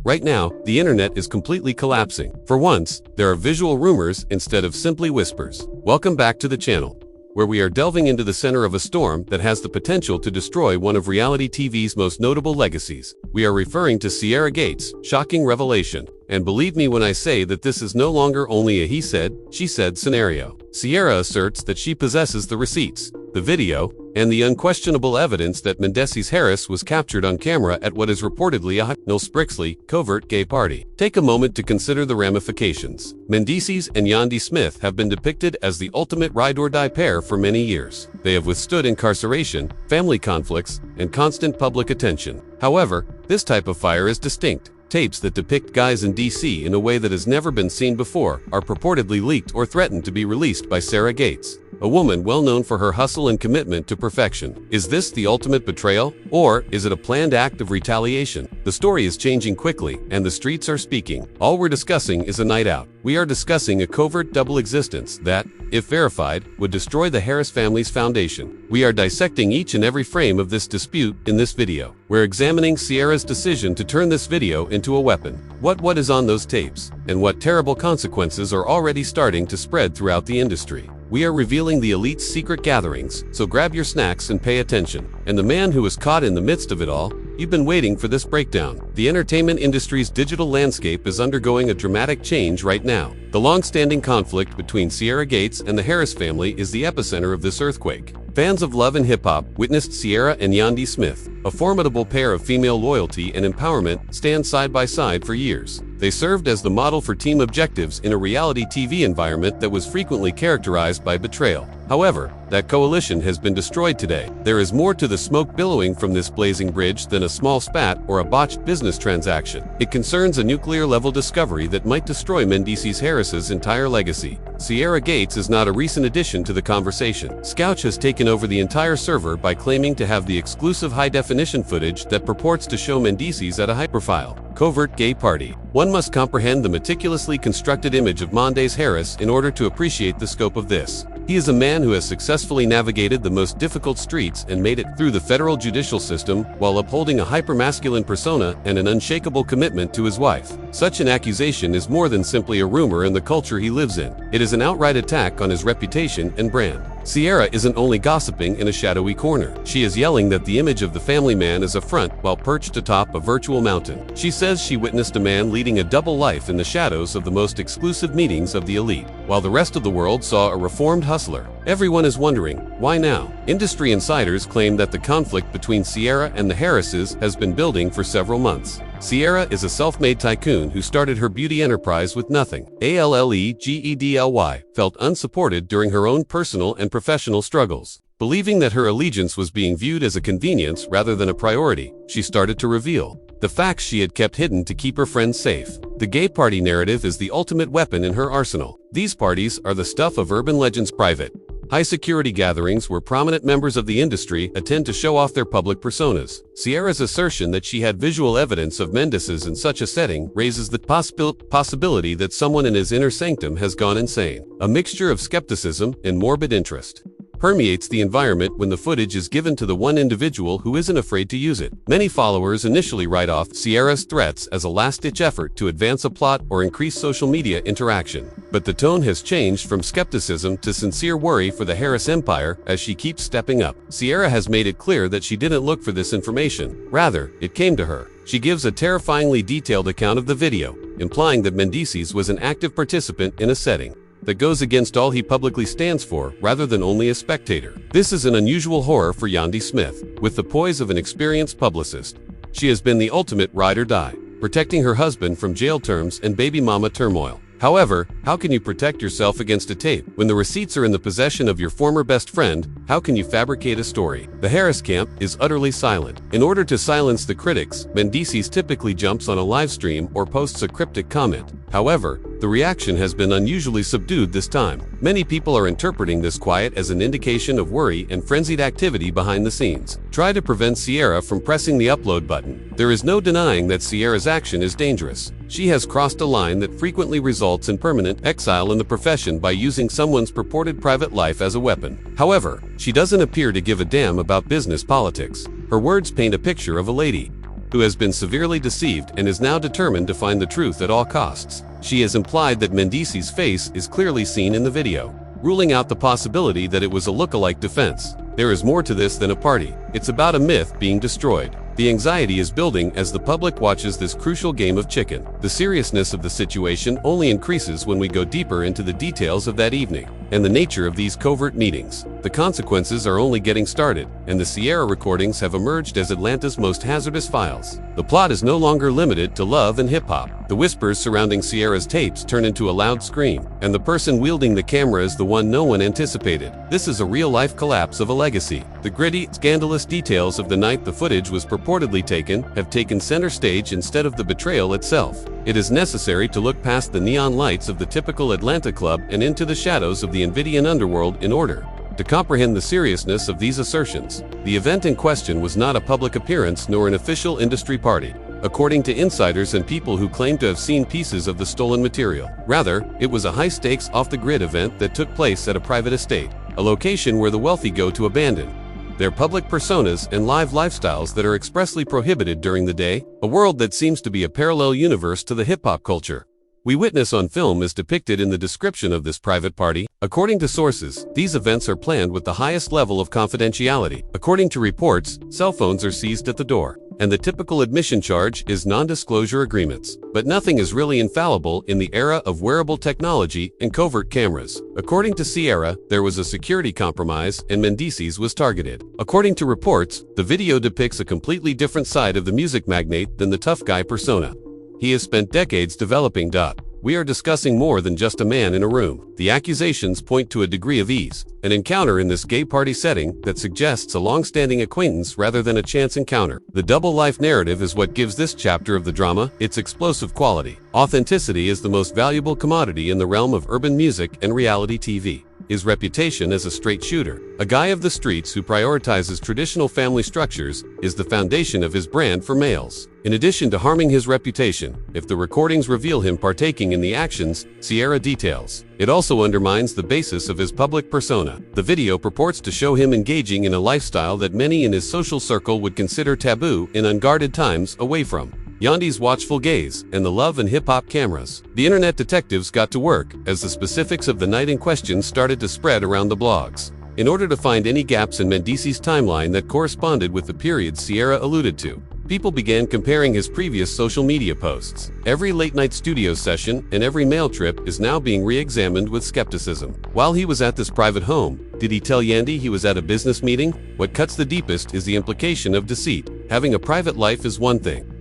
Right now, the internet is completely collapsing. For once, there are visual rumors instead of simply whispers. Welcome back to the channel, where we are delving into the center of a storm that has the potential to destroy one of reality TV's most notable legacies. We are referring to Sierra Gates' shocking revelation. And believe me when I say that this is no longer only a he said, she said scenario. Sierra asserts that she possesses the receipts, the video, and the unquestionable evidence that Mendeecees Harris was captured on camera at what is reportedly a Sprixley covert gay party. Take a moment to consider the ramifications. Mendeecees and Yandy Smith have been depicted as the ultimate ride-or-die pair for many years. They have withstood incarceration, family conflicts, and constant public attention. However, this type of fire is distinct. Tapes that depict guys in DC in a way that has never been seen before are purportedly leaked or threatened to be released by Sarah Gates, a woman well known for her hustle and commitment to perfection. Is this the ultimate betrayal, or is it a planned act of retaliation? The story is changing quickly, and the streets are speaking. All we're discussing is a night out. We are discussing a covert double existence that, if verified, would destroy the Harris family's foundation. We are dissecting each and every frame of this dispute in this video. We're examining Sierra's decision to turn this video into a weapon. What is on those tapes, and what terrible consequences are already starting to spread throughout the industry. We are revealing the elite's secret gatherings, so grab your snacks and pay attention. And the man who was caught in the midst of it all, you've been waiting for this breakdown. The entertainment industry's digital landscape is undergoing a dramatic change right now. The long-standing conflict between Sierra Gates and the Harris family is the epicenter of this earthquake. Fans of love and hip-hop witnessed Sierra and Yandy Smith, a formidable pair of female loyalty and empowerment, stand side by side for years. They served as the model for team objectives in a reality TV environment that was frequently characterized by betrayal. However, that coalition has been destroyed today. There is more to the smoke billowing from this blazing bridge than a small spat or a botched business transaction. It concerns a nuclear-level discovery that might destroy Mendeecees Harris's entire legacy. Sierra Gates is not a recent addition to the conversation. Scouch has taken over the entire server by claiming to have the exclusive high-definition footage that purports to show Mendeecees at a high-profile covert gay party. One must comprehend the meticulously constructed image of Mendeecees Harris in order to appreciate the scope of this. He is a man who has successfully navigated the most difficult streets and made it through the federal judicial system while upholding a hypermasculine persona and an unshakable commitment to his wife. Such an accusation is more than simply a rumor in the culture he lives in. It is an outright attack on his reputation and brand. Sierra isn't only gossiping in a shadowy corner. She is yelling that the image of the family man is a front while perched atop a virtual mountain. She says she witnessed a man leading a double life in the shadows of the most exclusive meetings of the elite, while the rest of the world saw a reformed hustler. Everyone is wondering, why now? Industry insiders claim that the conflict between Sierra and the Harrises has been building for several months. Sierra is a self-made tycoon who started her beauty enterprise with nothing. LHHATL felt unsupported during her own personal and professional struggles. Believing that her allegiance was being viewed as a convenience rather than a priority, she started to reveal the facts she had kept hidden to keep her friends safe. The gay party narrative is the ultimate weapon in her arsenal. These parties are the stuff of urban legends, private, high-security gatherings where prominent members of the industry attend to show off their public personas. Sierra's assertion that she had visual evidence of Mendeecees in such a setting raises the possibility that someone in his inner sanctum has gone insane. A mixture of skepticism and morbid interest permeates the environment when the footage is given to the one individual who isn't afraid to use it. Many followers initially write off Sierra's threats as a last-ditch effort to advance a plot or increase social media interaction. But the tone has changed from skepticism to sincere worry for the Harris empire as she keeps stepping up. Sierra has made it clear that she didn't look for this information. Rather, it came to her. She gives a terrifyingly detailed account of the video, implying that Mendeecees was an active participant in a setting that goes against all he publicly stands for rather than only a spectator. This is an unusual horror for Yandy Smith. With the poise of an experienced publicist, she has been the ultimate ride or die, protecting her husband from jail terms and baby mama turmoil. However, how can you protect yourself against a tape? When the receipts are in the possession of your former best friend, how can you fabricate a story? The Harris camp is utterly silent. In order to silence the critics, Mendeecees typically jumps on a live stream or posts a cryptic comment. However, the reaction has been unusually subdued this time. Many people are interpreting this quiet as an indication of worry and frenzied activity behind the scenes. Try to prevent Sierra from pressing the upload button. There is no denying that Sierra's action is dangerous. She has crossed a line that frequently results in permanent exile in the profession by using someone's purported private life as a weapon. However, she doesn't appear to give a damn about business politics. Her words paint a picture of a lady who has been severely deceived and is now determined to find the truth at all costs. She has implied that Mendeecees' face is clearly seen in the video, ruling out the possibility that it was a look-alike defense. There is more to this than a party. It's about a myth being destroyed. The anxiety is building as the public watches this crucial game of chicken. The seriousness of the situation only increases when we go deeper into the details of that evening and the nature of these covert meetings. The consequences are only getting started, and the Sierra recordings have emerged as Atlanta's most hazardous files. The plot is no longer limited to love and hip-hop. The whispers surrounding Sierra's tapes turn into a loud scream, and the person wielding the camera is the one no one anticipated. This is a real-life collapse of a legacy. The gritty, scandalous details of the night the footage was purportedly taken have taken center stage instead of the betrayal itself. It is necessary to look past the neon lights of the typical Atlanta club and into the shadows of the Nvidian underworld in order to comprehend the seriousness of these assertions. The event in question was not a public appearance nor an official industry party, according to insiders and people who claim to have seen pieces of the stolen material. Rather, it was a high-stakes, off-the-grid event that took place at a private estate, a location where the wealthy go to abandon their public personas and live lifestyles that are expressly prohibited during the day, a world that seems to be a parallel universe to the hip-hop culture we witness on film is depicted in the description of this private party. According to sources, these events are planned with the highest level of confidentiality. According to reports, cell phones are seized at the door, and the typical admission charge is non-disclosure agreements. But nothing is really infallible in the era of wearable technology and covert cameras. According to Sierra, there was a security compromise and Mendeecees was targeted. According to reports, the video depicts a completely different side of the music magnate than the tough guy persona he has spent decades developing. We are discussing more than just a man in a room. The accusations point to a degree of ease, an encounter in this gay party setting that suggests a long-standing acquaintance rather than a chance encounter. The double-life narrative is what gives this chapter of the drama its explosive quality. Authenticity is the most valuable commodity in the realm of urban music and reality TV. His reputation as a straight shooter, a guy of the streets who prioritizes traditional family structures, is the foundation of his brand for males. In addition to harming his reputation, if the recordings reveal him partaking in the actions Sierra details, it also undermines the basis of his public persona. The video purports to show him engaging in a lifestyle that many in his social circle would consider taboo in unguarded times away from Yandy's watchful gaze and the love and hip-hop cameras. The internet detectives got to work as the specifics of the night in question started to spread around the blogs, in order to find any gaps in Mendeecees' timeline that corresponded with the period Sierra alluded to. People began comparing his previous social media posts. Every late-night studio session and every mail trip is now being re-examined with skepticism. While he was at this private home, did he tell Yandy he was at a business meeting? What cuts the deepest is the implication of deceit. Having a private life is one thing,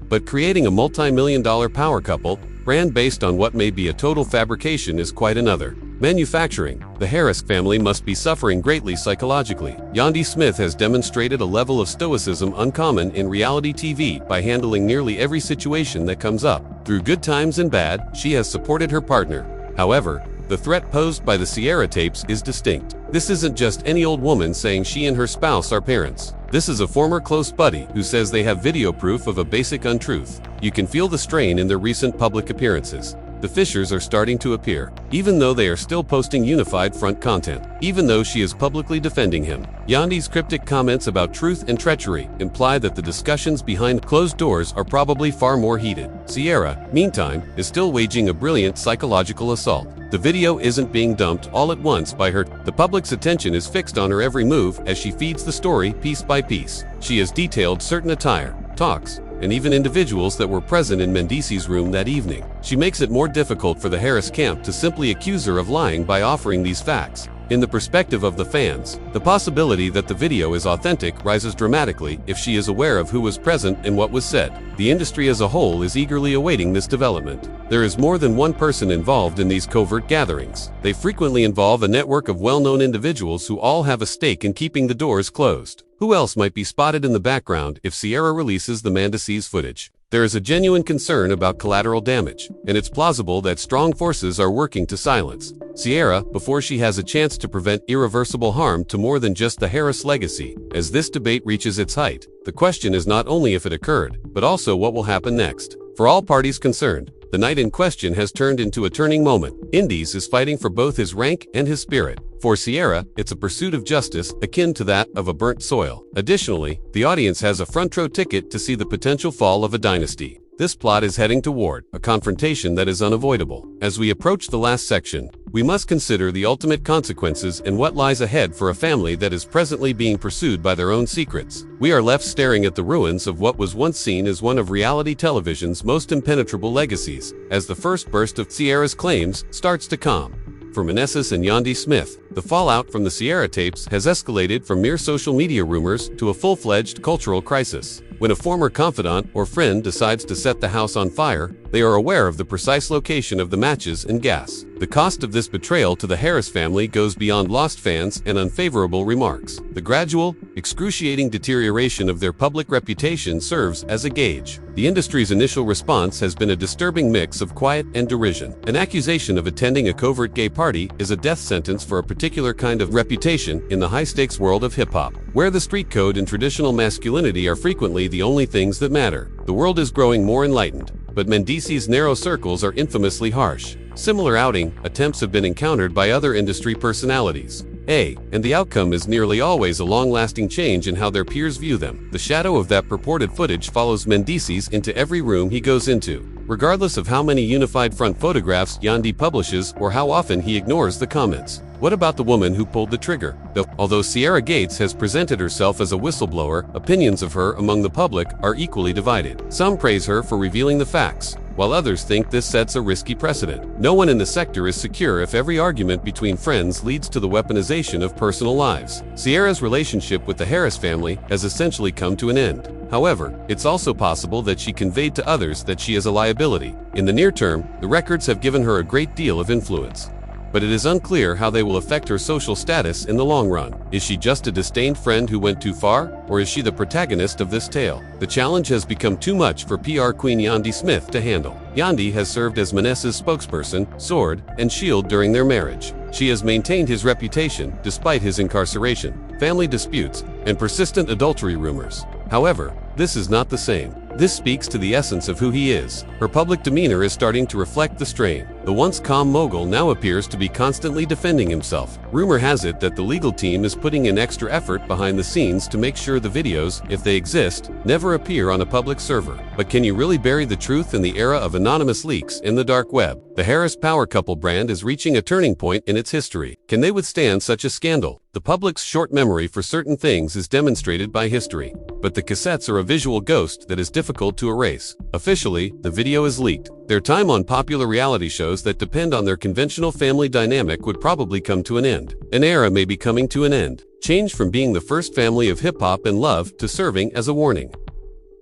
but creating a multi-million-dollar power couple brand based on what may be a total fabrication is quite another. Manufacturing. The Harris family must be suffering greatly psychologically. Yandy Smith has demonstrated a level of stoicism uncommon in reality TV by handling nearly every situation that comes up. Through good times and bad, she has supported her partner. However, the threat posed by the Sierra tapes is distinct. This isn't just any old woman saying she and her spouse are parents. This is a former close buddy who says they have video proof of a basic untruth. You can feel the strain in their recent public appearances. The fissures are starting to appear, even though they are still posting unified front content, even though she is publicly defending him. Yandy's cryptic comments about truth and treachery imply that the discussions behind closed doors are probably far more heated. Sierra, meantime, is still waging a brilliant psychological assault. The video isn't being dumped all at once by her. The public's attention is fixed on her every move as she feeds the story piece by piece. She has detailed certain attire, talks, and even individuals that were present in Mendeecees' room that evening. She makes it more difficult for the Harris camp to simply accuse her of lying by offering these facts. In the perspective of the fans, the possibility that the video is authentic rises dramatically if she is aware of who was present and what was said. The industry as a whole is eagerly awaiting this development. There is more than one person involved in these covert gatherings. They frequently involve a network of well-known individuals who all have a stake in keeping the doors closed. Who else might be spotted in the background if Sierra releases the Mendeecees footage? There is a genuine concern about collateral damage, and it's plausible that strong forces are working to silence Sierra before she has a chance to prevent irreversible harm to more than just the Harris legacy. As this debate reaches its height, the question is not only if it occurred, but also what will happen next. For all parties concerned, The night in question has turned into a turning moment. Mendeecees is fighting for both his rank and his spirit. For Ciara, it's a pursuit of justice akin to that of a burnt soil. Additionally, the audience has a front-row ticket to see the potential fall of a dynasty. This plot is heading toward a confrontation that is unavoidable. As we approach the last section, we must consider the ultimate consequences and what lies ahead for a family that is presently being pursued by their own secrets. We are left staring at the ruins of what was once seen as one of reality television's most impenetrable legacies, as the first burst of Ciara's claims starts to calm. For Mendeecees and Yandy Smith, the fallout from the Ciara tapes has escalated from mere social media rumors to a full-fledged cultural crisis. When a former confidant or friend decides to set the house on fire, they are aware of the precise location of the matches and gas. The cost of this betrayal to the Harris family goes beyond lost fans and unfavorable remarks. The gradual, excruciating deterioration of their public reputation serves as a gauge. The industry's initial response has been a disturbing mix of quiet and derision. An accusation of attending a covert gay party is a death sentence for a particular kind of reputation in the high-stakes world of hip-hop, where the street code and traditional masculinity are frequently the only things that matter. The world is growing more enlightened, but Mendeecees' narrow circles are infamously harsh. Similar outing attempts have been encountered by other industry personalities. And the outcome is nearly always a long-lasting change in how their peers view them. The shadow of that purported footage follows Mendeecees into every room he goes into, regardless of how many unified front photographs Yandy publishes or how often he ignores the comments. What about the woman who pulled the trigger? Although Ciara Gates has presented herself as a whistleblower, opinions of her among the public are equally divided. Some praise her for revealing the facts, while others think this sets a risky precedent. No one in the sector is secure if every argument between friends leads to the weaponization of personal lives. Ciara's relationship with the Harris family has essentially come to an end. However, it's also possible that she conveyed to others that she is a liability. In the near term, the records have given her a great deal of influence, but it is unclear how they will affect her social status in the long run. Is she just a disdained friend who went too far, or is she the protagonist of this tale? The challenge has become too much for PR queen Yandy Smith to handle. Yandy has served as Mendeecees' spokesperson, sword, and shield during their marriage. She has maintained his reputation despite his incarceration, family disputes, and persistent adultery rumors. However, this is not the same. This speaks to the essence of who he is. Her public demeanor is starting to reflect the strain. The once calm mogul now appears to be constantly defending himself. Rumor has it that the legal team is putting in extra effort behind the scenes to make sure the videos, if they exist, never appear on a public server. But can you really bury the truth in the era of anonymous leaks in the dark web? The Harris power couple brand is reaching a turning point in its history. Can they withstand such a scandal? The public's short memory for certain things is demonstrated by history, but the cassettes are a visual ghost that is difficult to erase. Officially, the video is leaked. Their time on popular reality shows that depend on their conventional family dynamic would probably come to an end. An era may be coming to an end, changed from being the first family of hip-hop and love to serving as a warning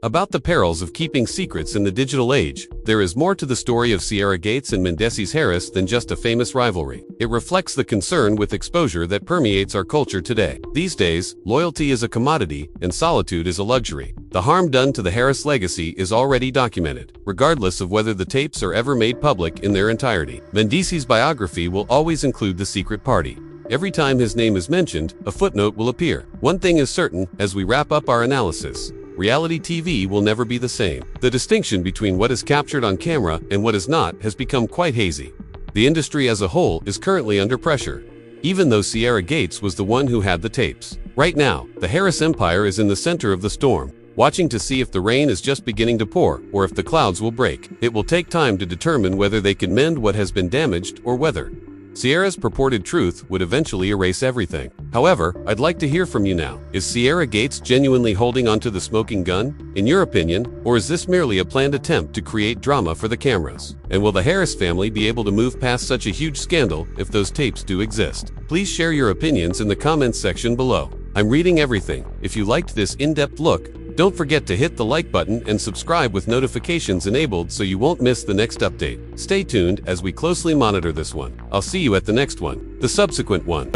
about the perils of keeping secrets in the digital age. There is more to the story of Ciara Gates and Mendeecees Harris than just a famous rivalry. It reflects the concern with exposure that permeates our culture today. These days, loyalty is a commodity and solitude is a luxury. The harm done to the Harris legacy is already documented, regardless of whether the tapes are ever made public in their entirety. Mendeecees' biography will always include the secret party. Every time his name is mentioned, a footnote will appear. One thing is certain as we wrap up our analysis: reality TV will never be the same. The distinction between what is captured on camera and what is not has become quite hazy. The industry as a whole is currently under pressure, even though Ciara Gates was the one who had the tapes. Right now, the Harris empire is in the center of the storm, watching to see if the rain is just beginning to pour or if the clouds will break. It will take time to determine whether they can mend what has been damaged or whether Ciara's purported truth would eventually erase everything. However, I'd like to hear from you now. Is Ciara Gates genuinely holding onto the smoking gun, in your opinion, or is this merely a planned attempt to create drama for the cameras? And will the Harris family be able to move past such a huge scandal if those tapes do exist? Please share your opinions in the comments section below. I'm reading everything. If you liked this in-depth look, don't forget to hit the like button and subscribe with notifications enabled so you won't miss the next update. Stay tuned as we closely monitor this one. I'll see you at the next one. The subsequent one.